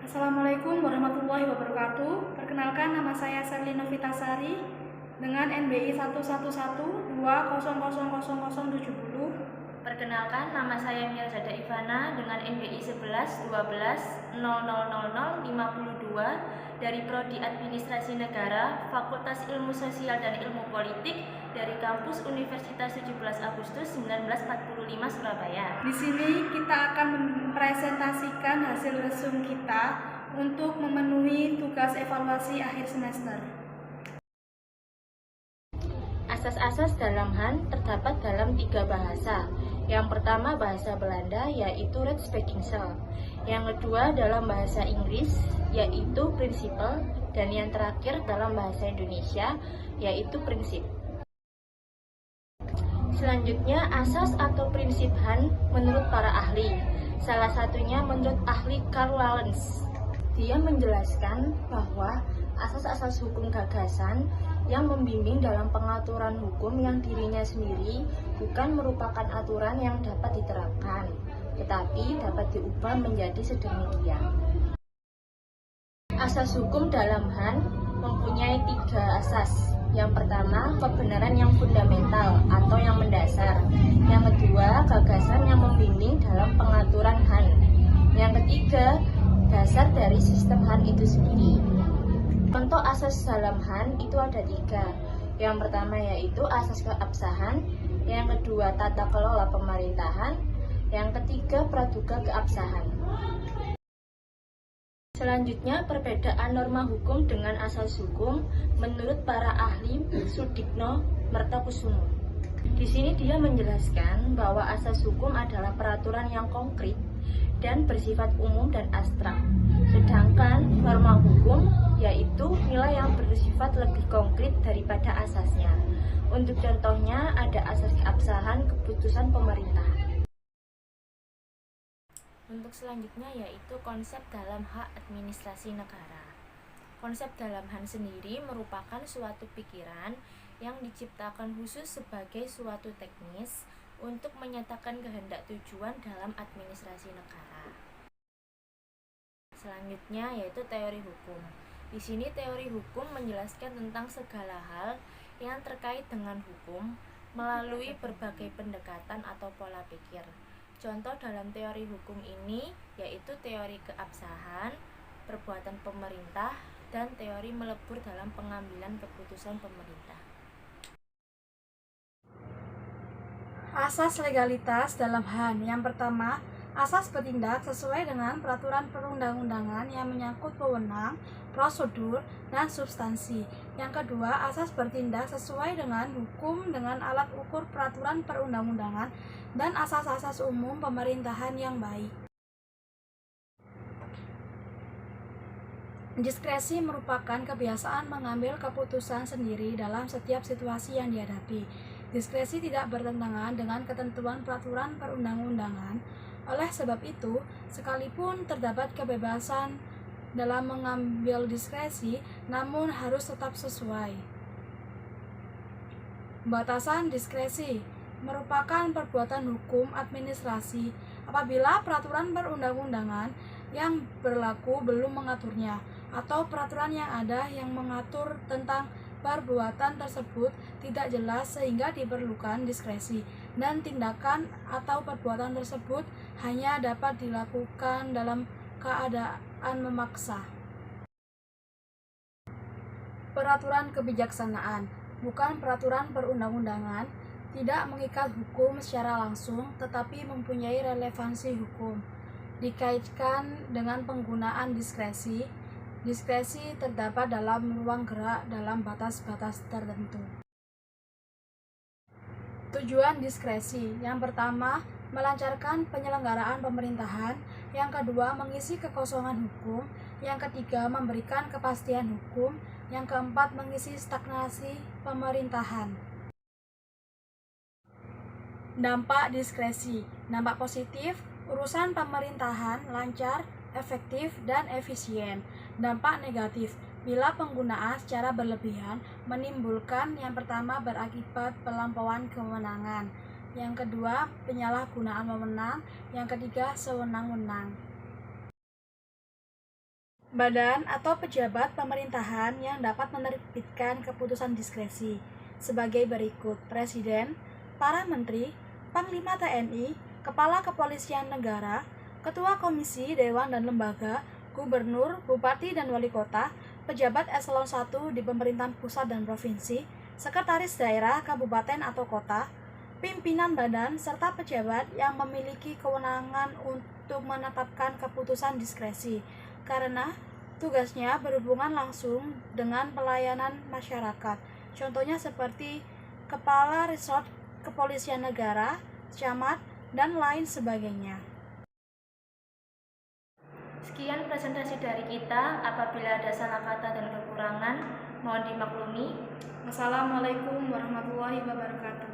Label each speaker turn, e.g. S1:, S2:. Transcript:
S1: Assalamualaikum warahmatullahi wabarakatuh. Perkenalkan, nama saya Serlina Vitasari dengan NBI 11122000070.
S2: Perkenalkan, nama saya Mirzada Ivana dengan NBI 11 12 000052 dari Prodi Administrasi Negara, Fakultas Ilmu Sosial dan Ilmu Politik dari kampus Universitas 17 Agustus 1945 Surabaya.
S1: Di sini kita akan mempresentasikan hasil resum kita untuk memenuhi tugas evaluasi akhir semester.
S2: Asas-asas dalam HAN terdapat dalam 3 bahasa. Yang pertama bahasa Belanda, yaitu Rechtsbeginsel. Yang kedua dalam bahasa Inggris, yaitu Principle. Dan yang terakhir dalam bahasa Indonesia, yaitu Prinsip. Selanjutnya, asas atau prinsip HAN menurut para ahli. Salah satunya menurut ahli Karl Lawrence. Dia menjelaskan bahwa asas-asas hukum gagasan yang membimbing dalam pengaturan hukum yang dirinya sendiri bukan merupakan aturan yang dapat diterapkan, tetapi dapat diubah menjadi sedemikian. Asas hukum dalam HAN mempunyai 3 asas. Yang pertama, kebenaran yang fundamental atau yang mendasar. Yang kedua, gagasan yang membimbing dalam pengaturan HAN. Yang ketiga, dasar dari sistem HAN itu sendiri. Contoh asas dalam HAN itu ada 3. Yang pertama yaitu asas keabsahan, yang kedua tata kelola pemerintahan, yang ketiga praduga keabsahan. Selanjutnya, perbedaan norma hukum dengan asas hukum menurut para ahli Sudikno Mertokusumo. Di sini dia menjelaskan bahwa asas hukum adalah peraturan yang konkret dan bersifat umum dan abstrak. Sedangkan norma hukum yaitu nilai yang bersifat lebih konkret daripada asasnya. Untuk contohnya ada asas keabsahan keputusan pemerintah. Untuk selanjutnya yaitu konsep dalam hak administrasi negara. Konsep dalam HAN sendiri merupakan suatu pikiran yang diciptakan khusus sebagai suatu teknis untuk menyatakan kehendak tujuan dalam administrasi negara. Selanjutnya yaitu teori hukum. Di sini teori hukum menjelaskan tentang segala hal yang terkait dengan hukum melalui berbagai pendekatan atau pola pikir. Contoh dalam teori hukum ini yaitu teori keabsahan, perbuatan pemerintah, dan teori melebur dalam pengambilan keputusan pemerintah.
S1: Asas legalitas dalam HAN. Yang pertama, asas bertindak sesuai dengan peraturan perundang-undangan yang menyangkut wewenang, prosedur, dan substansi. Yang kedua, asas bertindak sesuai dengan hukum dengan alat ukur peraturan perundang-undangan dan asas-asas umum pemerintahan yang baik. Diskresi merupakan kebiasaan mengambil keputusan sendiri dalam setiap situasi yang dihadapi. Diskresi tidak bertentangan dengan ketentuan peraturan perundang-undangan. Oleh sebab itu, sekalipun terdapat kebebasan dalam mengambil diskresi, namun harus tetap sesuai. Batasan diskresi merupakan perbuatan hukum administrasi apabila peraturan perundang-undangan yang berlaku belum mengaturnya, atau peraturan yang ada yang mengatur tentang perbuatan tersebut tidak jelas sehingga diperlukan diskresi, dan tindakan atau perbuatan tersebut hanya dapat dilakukan dalam keadaan memaksa. Peraturan kebijaksanaan bukan peraturan perundang-undangan, tidak mengikat hukum secara langsung tetapi mempunyai relevansi hukum. Dikaitkan dengan penggunaan diskresi. Diskresi terdapat dalam ruang gerak dalam batas-batas tertentu. Tujuan diskresi. Yang pertama, melancarkan penyelenggaraan pemerintahan. Yang kedua, mengisi kekosongan hukum. Yang ketiga, memberikan kepastian hukum. Yang keempat, mengisi stagnasi pemerintahan. Dampak diskresi. Dampak positif, urusan pemerintahan lancar, efektif, dan efisien. Dampak negatif, bila penggunaan secara berlebihan menimbulkan yang pertama berakibat pelampauan kewenangan, yang kedua penyalahgunaan wewenang, yang ketiga sewenang-wenang. badan atau pejabat pemerintahan yang dapat menerbitkan keputusan diskresi sebagai berikut: Presiden, para menteri, Panglima TNI, Kepala Kepolisian Negara, Ketua Komisi, Dewan dan Lembaga, Gubernur, Bupati dan Wali Kota, pejabat eselon 1 di pemerintahan pusat dan provinsi, sekretaris daerah, kabupaten atau kota, pimpinan badan, serta pejabat yang memiliki kewenangan untuk menetapkan keputusan diskresi karena tugasnya berhubungan langsung dengan pelayanan masyarakat. Contohnya seperti Kepala Resort Kepolisian Negara, camat, dan lain sebagainya.
S2: Sekian presentasi dari kita. Apabila ada salah kata dan kekurangan, mohon dimaklumi.
S1: Wassalamualaikum warahmatullahi wabarakatuh.